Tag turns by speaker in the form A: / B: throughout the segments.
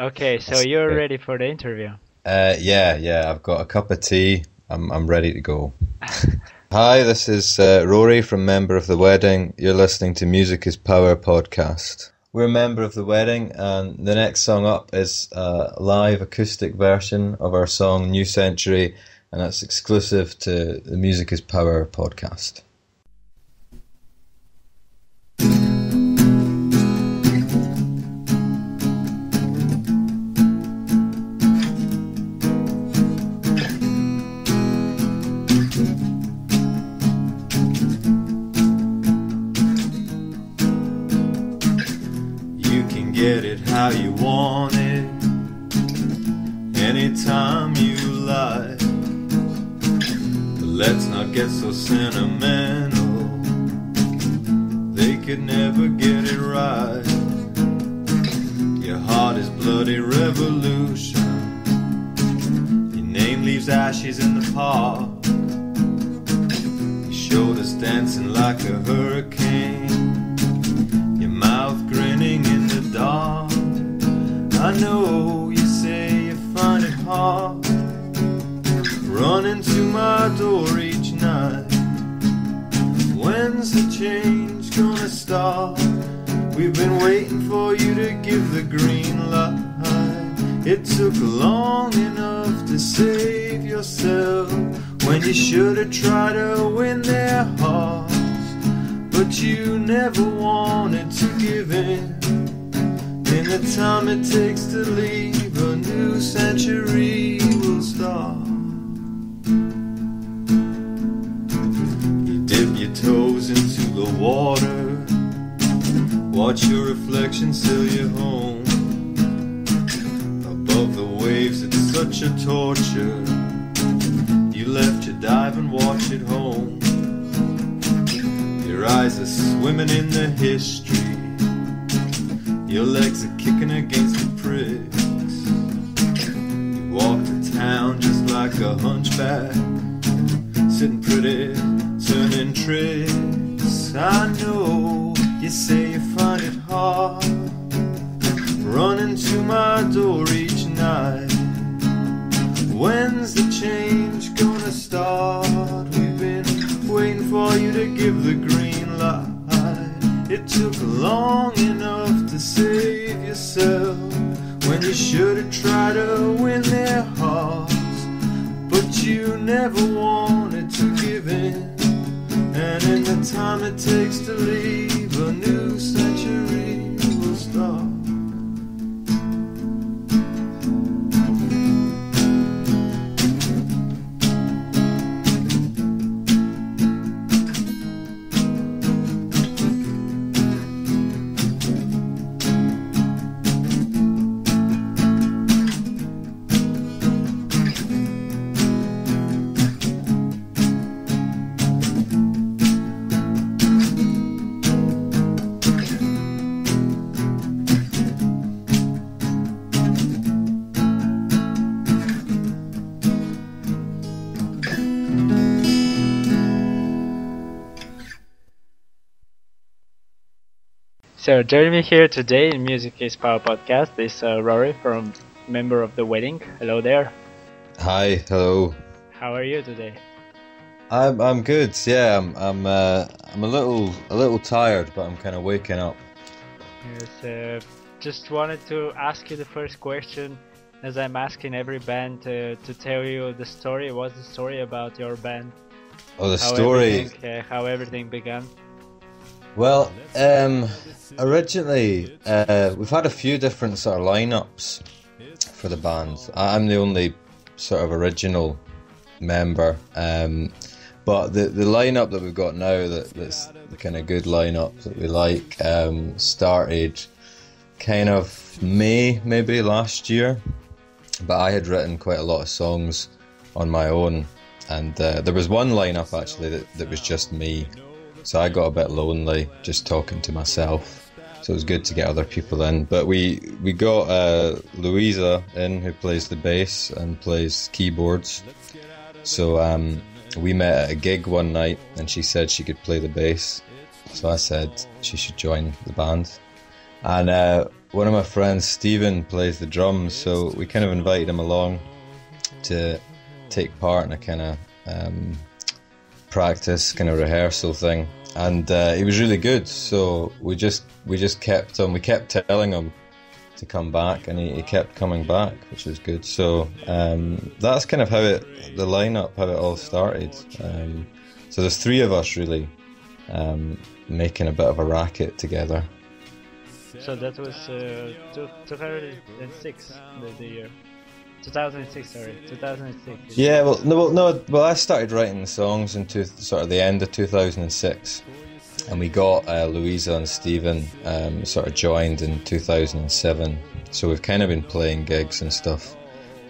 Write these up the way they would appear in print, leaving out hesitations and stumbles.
A: Okay, so
B: That's
A: you're
B: great.
A: ready for the interview.
B: Yeah. I've got a cup of tea. I'm ready to go. Hi, this is Rory from Member of the Wedding. You're listening to Music is Power podcast. We're a member of the wedding, and the next song up is a live acoustic version of our song New Century, and that's exclusive to the Music is Power podcast. You can get it how you want it, anytime you like. But let's not get so sentimental, they could never get it right. Your heart is bloody revolution, your name leaves ashes in the park. Your shoulders dancing like a hurricane, your mouth grinning in the dark. I know you say you find it hard running to my door each night. When's the change gonna start? We've been waiting for you to give the green light. It took long enough to save yourself when you should have tried to win their hearts. But you never wanted to give in the time it takes to leave, a new century will start. You dip your toes into the water, watch your reflection sail you home. Above the waves it's such a torture, you left your dive and watch it home. Your eyes are swimming in the history, your legs are kicking against the pricks. You walk to town just like a hunchback, sitting pretty, turning tricks. I know you say you find it hard running to my door each night. When's the change gonna start? We've been waiting for you to give the green light. It took long enough to save yourself when you should have tried to win their hearts. But you never wanted to give in, and in the time it takes to leave, a new century will start.
A: So joining me here today in Music is Power podcast is Rory from Member of the Wedding. Hello there.
B: Hi, hello.
A: How are you today?
B: I'm good. Yeah, I'm a little tired, but I'm kind of waking up.
A: Yes, just wanted to ask you the first question, as I'm asking every band to tell you the story. What's the story about your band?
B: Oh, the story.
A: How everything began.
B: Well, originally, we've had a few different sort of lineups for the band. I'm the only sort of original member, but the lineup that we've got now, that's the kind of good lineup that we like, started kind of May maybe last year, but I had written quite a lot of songs on my own, and there was one lineup actually that was just me. So I got a bit lonely just talking to myself. So it was good to get other people in. But we got Louisa in, who plays the bass and plays keyboards. So we met at a gig one night and she said she could play the bass. So I said she should join the band. And one of my friends, Stephen, plays the drums, so we kind of invited him along to take part in a kind of practice, kind of rehearsal thing, and he was really good. So we just kept him. We kept telling him to come back, and he kept coming back, which was good. So that's kind of how the lineup, how it all started. So there's three of us really making a bit of a racket together.
A: So that was 2006, the year. 2006, sorry, 2006.
B: Yeah, well, I started writing the songs in sort of the end of 2006, and we got Louisa and Stephen sort of joined in 2007. So we've kind of been playing gigs and stuff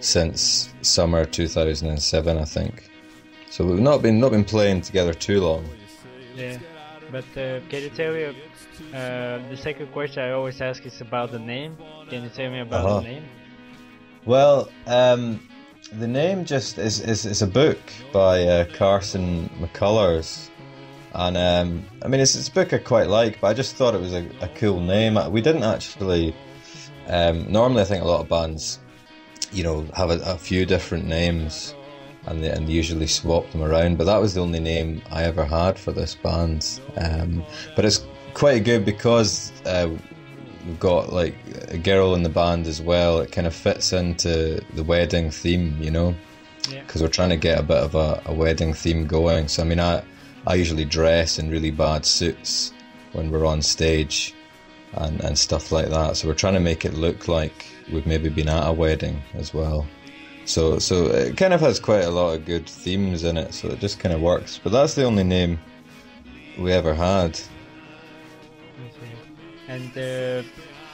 B: since summer 2007, I think. So we've not been playing together too long.
A: Yeah, but can you tell me? The second question I always ask is about the name. Can you tell me about the name?
B: Well, the name just is a book by Carson McCullers, and I mean it's a book I quite like, but I just thought it was a cool name. We didn't actually. Normally, I think a lot of bands, have a few different names, and usually swap them around. But that was the only name I ever had for this band. But it's quite good because we've got like a girl in the band as well. It kind of fits into the wedding theme, because we're trying to get a bit of a wedding theme going. So I mean, I usually dress in really bad suits when we're on stage and stuff like that. So we're trying to make it look like we've maybe been at a wedding as well. So it kind of has quite a lot of good themes in it. So it just kind of works. But that's the only name we ever had.
A: And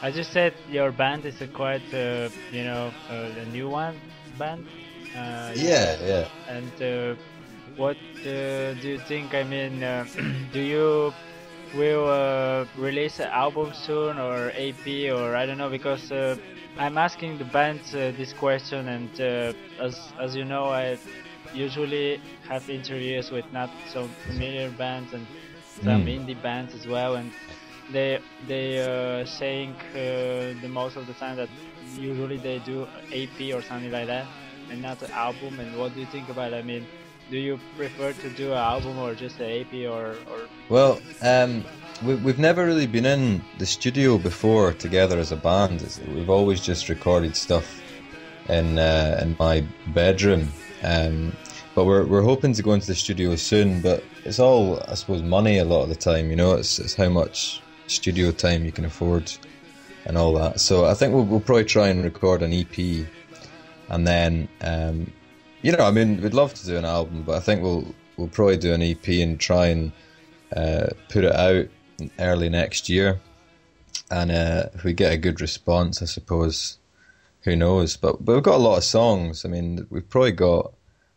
A: as you said, your band is a quite, a new band.
B: Yeah.
A: And what do you think? I mean, do you will release an album soon or EP or I don't know? Because I'm asking the bands this question, and as you know, I usually have interviews with not so familiar bands and some indie bands as well, and they saying the most of the time that usually they do AP or something like that and not an album. And what do you think about it? I mean, do you prefer to do an album or just an AP or?
B: Well, we've never really been in the studio before together as a band. We've always just recorded stuff in my bedroom. But we're hoping to go into the studio soon. But it's all, I suppose, money a lot of the time. It's how much studio time you can afford and all that. So I think we'll probably try and record an EP, and then I mean, we'd love to do an album, but I think we'll probably do an EP and try and put it out early next year. And if we get a good response, I suppose, who knows? But we've got a lot of songs. I mean, we've probably got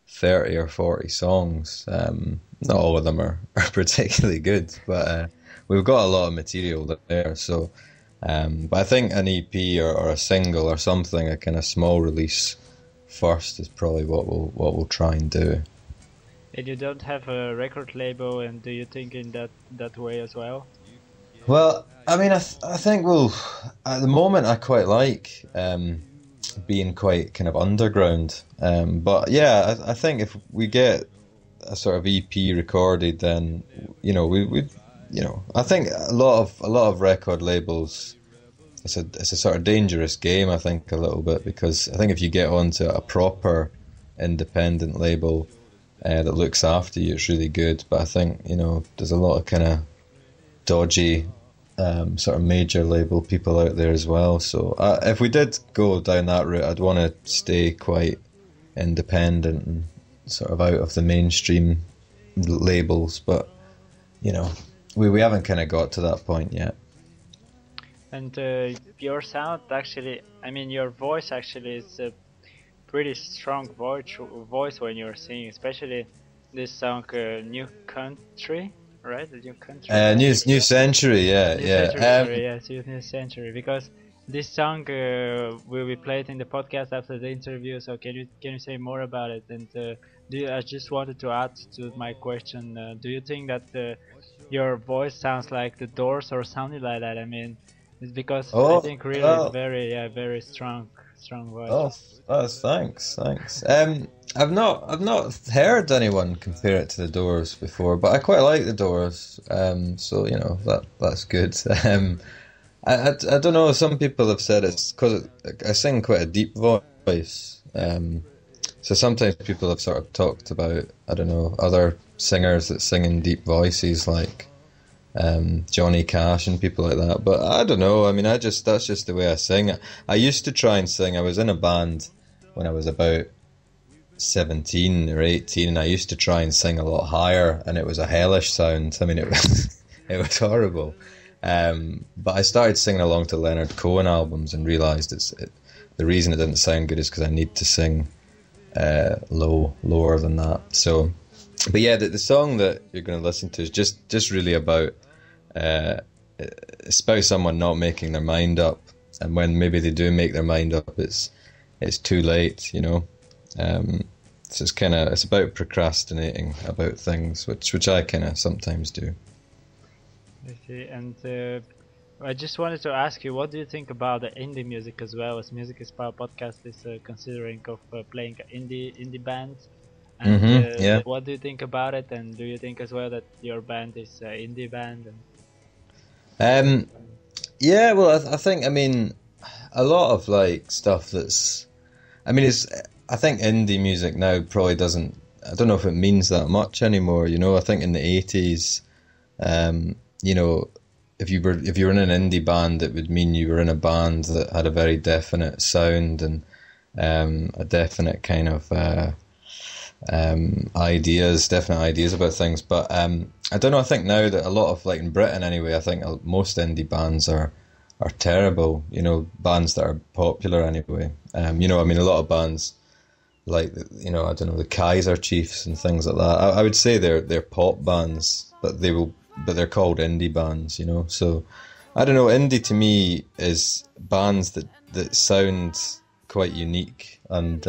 B: 30 or 40 songs. Not all of them are particularly good, but we've got a lot of material there. So, but I think an EP or a single or something, a kind of small release first, is probably what we'll try and do.
A: And you don't have a record label, and do you think in that way as well?
B: Well, I mean, I think at the moment I quite like being quite kind of underground. But yeah, I think if we get a sort of EP recorded, then we I think a lot of record labels, it's a sort of dangerous game, I think, a little bit, because I think if you get onto a proper independent label that looks after you, it's really good. But I think there's a lot of kind of dodgy sort of major label people out there as well. So if we did go down that route, I'd want to stay quite independent and sort of out of the mainstream labels. But we haven't kind of got to that point yet.
A: And your sound, actually, I mean, your voice actually is a pretty strong voice when you're singing, especially this song, New Country, right? The New Country.
B: New Century, yeah.
A: New Century. Because this song will be played in the podcast after the interview. So can you say more about it? And I just wanted to add to my question. Do you think that your voice sounds like the Doors or something like that? I mean, It's because I
B: Oh,
A: think really it's
B: well,
A: very strong voice.
B: oh, thanks. I've not heard anyone compare it to the Doors before, but I quite like the Doors. So that's good. I don't know. Some people have said it's because I sing quite a deep voice. So sometimes people have sort of talked about, I don't know, other singers that sing in deep voices like Johnny Cash and people like that. But I don't know. I mean, that's just the way I sing. I used to try and sing. I was in a band when I was about 17 or 18, and I used to try and sing a lot higher, and it was a hellish sound. I mean, it was it was horrible. But I started singing along to Leonard Cohen albums and realised the reason it didn't sound good is because I need to sing lower than that. So, but yeah, the song that you're going to listen to is just really about it's about someone not making their mind up, and when maybe they do make their mind up, it's too late, you know. So it's about procrastinating about things, which I kind of sometimes do.
A: I see. And I just wanted to ask you, what do you think about the indie music as well? As Music is Power podcast is considering of playing indie bands, and
B: Yeah.
A: what do you think about it? And do you think as well that your band is an indie band?
B: Yeah, well, I think, I mean, a lot of like stuff that's, I mean, I think indie music now probably doesn't, I don't know if it means that much anymore, you know. I think in the 80s, you know, if you were in an indie band, it would mean you were in a band that had a very definite sound and a definite kind of definite ideas about things. But I don't know. I think now that a lot of, like in Britain anyway, I think most indie bands are terrible. You know, bands that are popular anyway. You know, I mean, a lot of bands like, you know, I don't know, the Kaiser Chiefs and things like that. I would say they're pop bands, but they're called indie bands. You know, so I don't know. Indie to me is bands that sound quite unique, and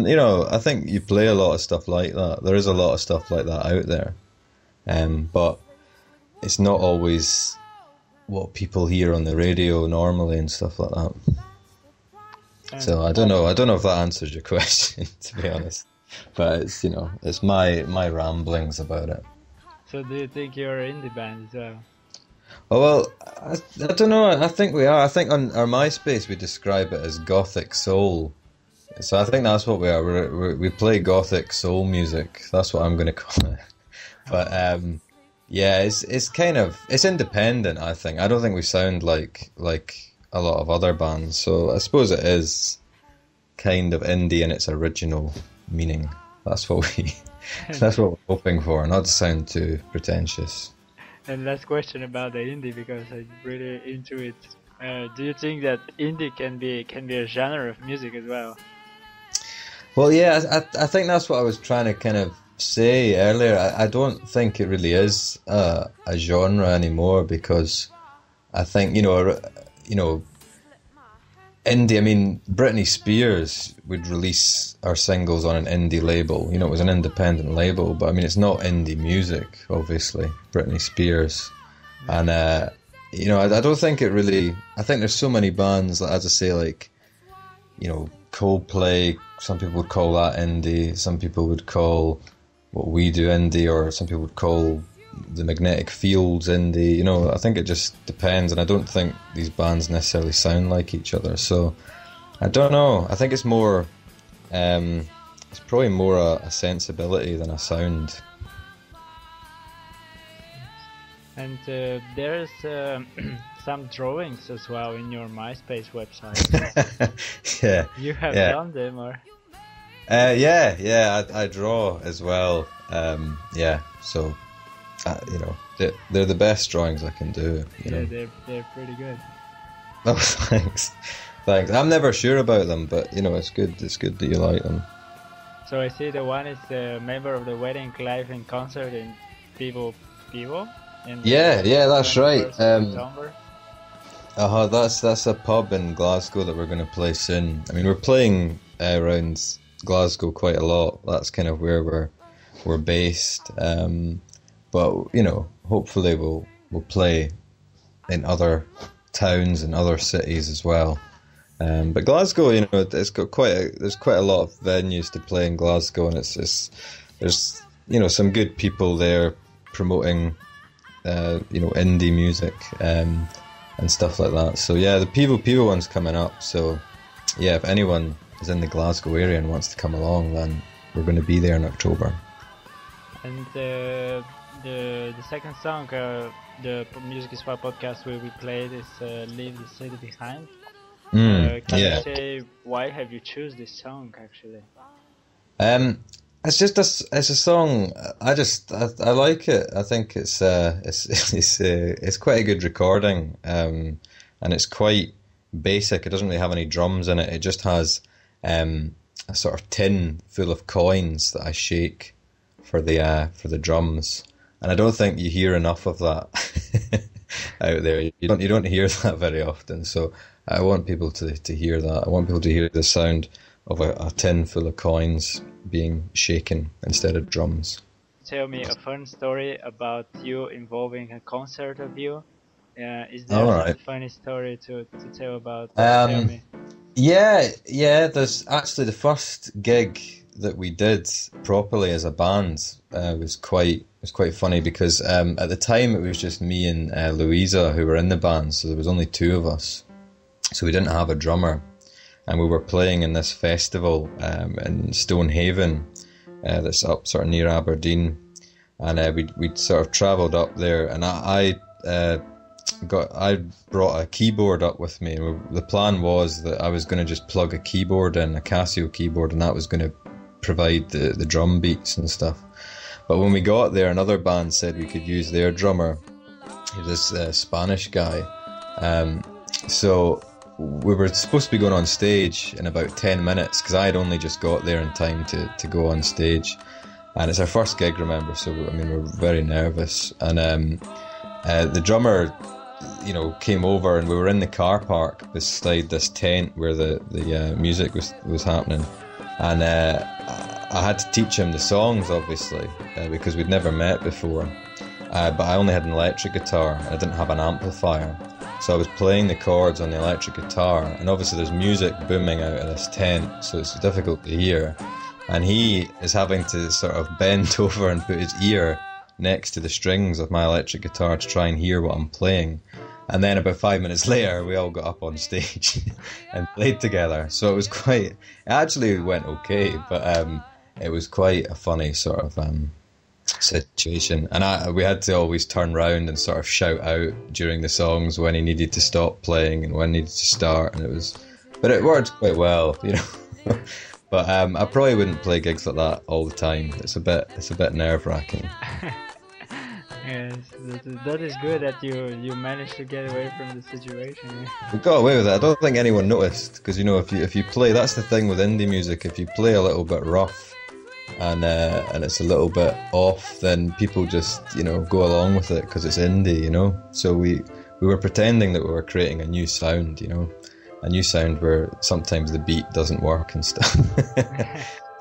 B: you know, I think you play a lot of stuff like that. There is a lot of stuff like that out there, but it's not always what people hear on the radio normally and stuff like that. So I don't know if that answers your question, to be honest, but it's, you know, it's my ramblings about it.
A: So do you think you're an indie band as well?
B: Oh, well, I don't know. I think we are. I think on our MySpace we describe it as gothic soul. So I think that's what we are. We play gothic soul music. That's what I'm going to call it. But yeah, it's kind of, it's independent, I think. I don't think we sound like a lot of other bands. So I suppose it is kind of indie in its original meaning. That's what we're hoping for, not to sound too pretentious.
A: And last question about the indie, because I'm really into it. Do you think that indie can be a genre of music as well?
B: Well, yeah, I think that's what I was trying to kind of say earlier. I don't think it really is a genre anymore, because I think, you know, indie, I mean, Britney Spears would release her singles on an indie label. You know, it was an independent label, but I mean, it's not indie music, obviously, Britney Spears. And, you know, I don't think it really, I think there's so many bands, as I say, like, you know, Coldplay, some people would call that indie, some people would call what we do indie, or some people would call the Magnetic Fields indie. You know, I think it just depends, and I don't think these bands necessarily sound like each other. So I don't know. I think it's more, it's probably more a sensibility than a sound.
A: And there's some drawings as well in your MySpace website.
B: Yeah.
A: You have done them, or?
B: Yeah. I draw as well. Yeah. So. You know, they're the best drawings I can do. You know,
A: they're pretty good.
B: Oh, thanks. I'm never sure about them, but you know, it's good. It's good that you like them.
A: So I see the one is a member of the Wedding Live in concert in Pivo.
B: Yeah, that's right. That's a pub in Glasgow that we're going to play soon. I mean, we're playing around Glasgow quite a lot. That's kind of where we're based. But, you know, hopefully we'll play in other towns and other cities as well. But Glasgow, it's got there's quite a lot of venues to play in Glasgow, and there's some good people there promoting indie music and stuff like that. So yeah, the Pivo one's coming up. So yeah, if anyone is in the Glasgow area and wants to come along, then we're going to be there in October.
A: And the second song, the Music is Fun podcast will be played is "Leave the City Behind." Can you say why have you choose this song actually?
B: It's just it's a song. I like it. I think it's quite a good recording, and it's quite basic. It doesn't really have any drums in it. It just has a sort of tin full of coins that I shake for the drums, and I don't think you hear enough of that out there. You don't hear that very often. So I want people to hear that. I want people to hear the sound of a tin full of coins being shaken instead of drums.
A: Tell me a fun story about you involving a concert of you. Is there a funny story to tell about? Tell me.
B: Yeah. There's actually the first gig that we did properly as a band was quite funny because at the time it was just me and Louisa who were in the band, so there was only two of us, so we didn't have a drummer, and we were playing in this festival in Stonehaven that's up sort of near Aberdeen, and we'd sort of travelled up there, and I brought a keyboard up with me. The plan was that I was going to just plug a keyboard in, a Casio keyboard, and that was going to provide the drum beats and stuff. But when we got there, another band said we could use their drummer, this Spanish guy. So we were supposed to be going on stage in about 10 minutes because I had only just got there in time to go on stage, and it's our first gig, remember, so we're very nervous, and the drummer came over, and we were in the car park beside this tent where the music was happening, and I had to teach him the songs, obviously, because we'd never met before, but I only had an electric guitar and I didn't have an amplifier, so I was playing the chords on the electric guitar, and obviously there's music booming out of this tent, so it's difficult to hear, and he is having to sort of bend over and put his ear next to the strings of my electric guitar to try and hear what I'm playing. And then about 5 minutes later, we all got up on stage and played together. So it actually went okay, but it was quite a funny sort of situation. And we had to always turn round and sort of shout out during the songs when he needed to stop playing and when he needed to start. But it worked quite well, But I probably wouldn't play gigs like that all the time. It's a bit nerve-wracking.
A: Yes, that is good that you managed to get away from the situation.
B: We got away with it. I don't think anyone noticed because if you play, that's the thing with indie music. If you play a little bit rough and it's a little bit off, then people just go along with it because it's indie, So we were pretending that we were creating a new sound, a new sound where sometimes the beat doesn't work and stuff.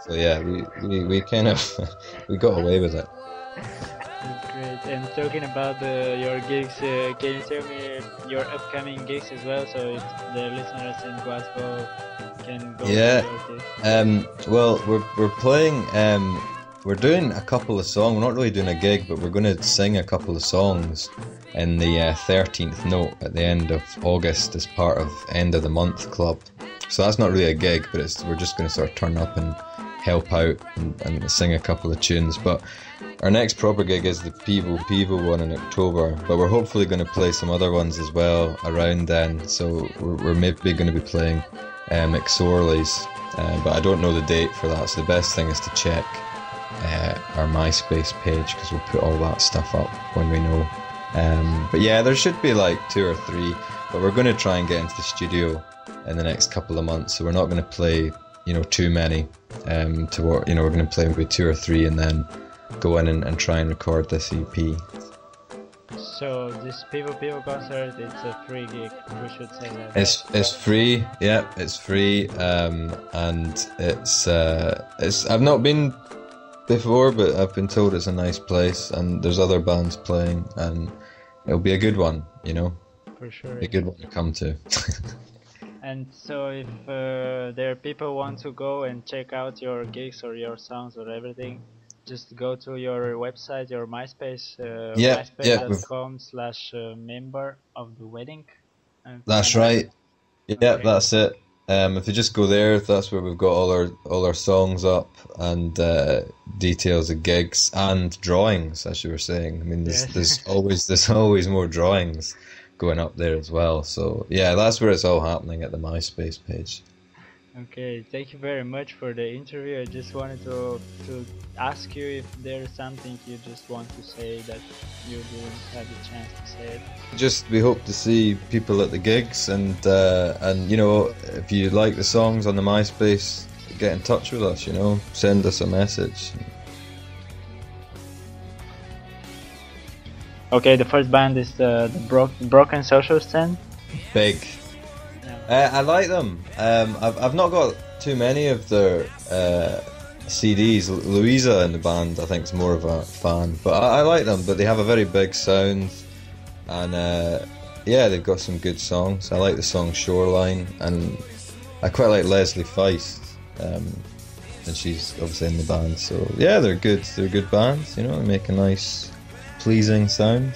B: So yeah, we kind of we got away with it.
A: Great. And talking about your gigs, can you tell me your upcoming gigs as well, so if the listeners in Glasgow can go to your gigs?
B: Well, we're playing. We're doing a couple of songs. We're not really doing a gig, but we're going to sing a couple of songs in the 13th Note at the end of August as part of End of the Month Club. So that's not really a gig, but we're just going to sort of turn up and help out and sing a couple of tunes. But our next proper gig is the Pivo one in October, but we're hopefully going to play some other ones as well around then. So we're maybe going to be playing McSorley's, but I don't know the date for that, so the best thing is to check our MySpace page because we'll put all that stuff up when we know. But yeah, there should be like 2 or 3, but we're going to try and get into the studio in the next couple of months, so we're not going to play too many. We're going to play maybe 2 or 3 and then go in and try and record this EP.
A: So this Pivo concert, it's a free gig, we should say that.
B: It's free, yeah, it's free, and it's I've not been before, but I've been told it's a nice place and there's other bands playing and it'll be a good one,
A: for sure.
B: a good one to come to.
A: And so if there people want to go and check out your gigs or your songs or everything, just go to your website, your MySpace,
B: Yeah,
A: myspace.com/member of the wedding.
B: that's right. Yeah,
A: Okay.
B: that's it. If you just go there, that's where we've got all our songs up and details of gigs and drawings, as you were saying. I mean,
A: Yes.
B: there's always more drawings going up there as well. So yeah, that's where it's all happening at the MySpace page.
A: Okay, thank you very much for the interview. I just wanted to ask you if there's something you just want to say that you didn't have the chance to say it.
B: Just we hope to see people at the gigs, and you know, if you like the songs on the MySpace, get in touch with us. You know, send us a message.
A: Okay, the first band is the Broken Social Stand.
B: Big. I like them. I've not got too many of their CDs. Louisa in the band, I think, is more of a fan, but I like them. But they have a very big sound, and yeah, they've got some good songs. I like the song Shoreline, and I quite like Leslie Feist, and she's obviously in the band. So yeah, they're good. They're good bands. You know, they make a nice, pleasing sound.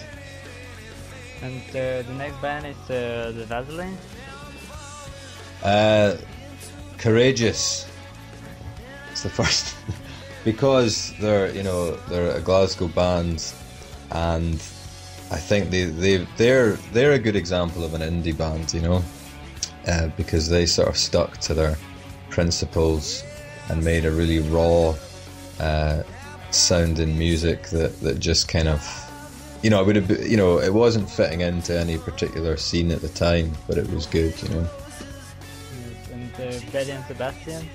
A: And the next band is the Vaseline.
B: Courageous. It's the first because they're a Glasgow band, and I think they're a good example of an indie band, you know, because they sort of stuck to their principles and made a really raw sounding music that just kind of, you know, it wasn't fitting into any particular scene at the time, but it was good, you know.
A: And Betty and Sebastian.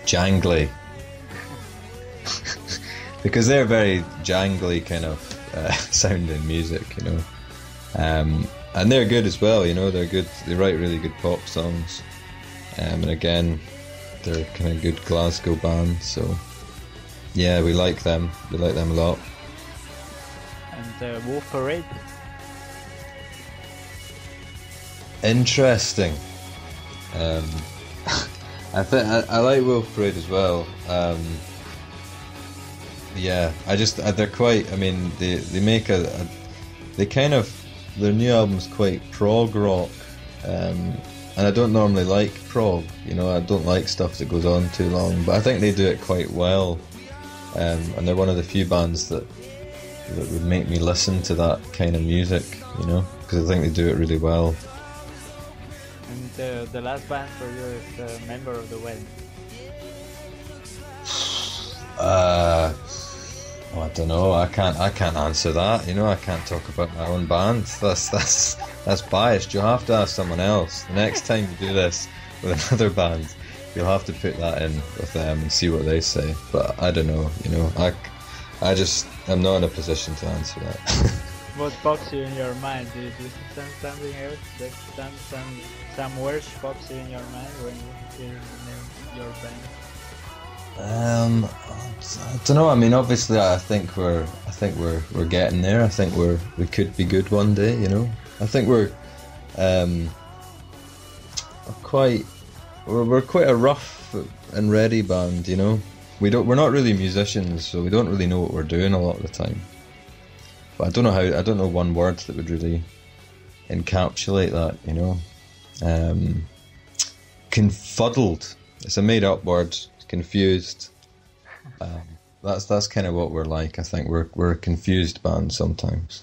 B: Jangly. Because they're very jangly kind of sounding music, you know. And they're good as well, you know, they're good, they write really good pop songs. And again, they're kind of good Glasgow band, so yeah, we like them a lot.
A: And Wolf Parade.
B: Interesting. I think I like Wolf Parade as well. Yeah, they're quite. I mean, they make they kind of, their new album's quite prog rock, and I don't normally like prog. You know, I don't like stuff that goes on too long, but I think they do it quite well. And they're one of the few bands that would make me listen to that kind of music. You know, because I think they do it really well.
A: And the last band for you is the Member of the Wedding.
B: I don't know. I can't answer that. You know, I can't talk about my own band. That's biased. You'll have to ask someone else. The next time you do this with another band, you'll have to put that in with them and see what they say. But I don't know. You know, I'm not in a position to answer that.
A: What pops you in your mind? Do you send something else? That some words pops you in your mind when you hear the name your band?
B: I don't know. I mean, obviously, I think we're getting there. I think we could be good one day. You know, I think we're quite a rough and ready band. You know, we're not really musicians, so we don't really know what we're doing a lot of the time. But I don't know one word that would really encapsulate that. You know, confuddled. It's a made-up word. Confused. That's kind of what we're like. I think we're a confused band sometimes.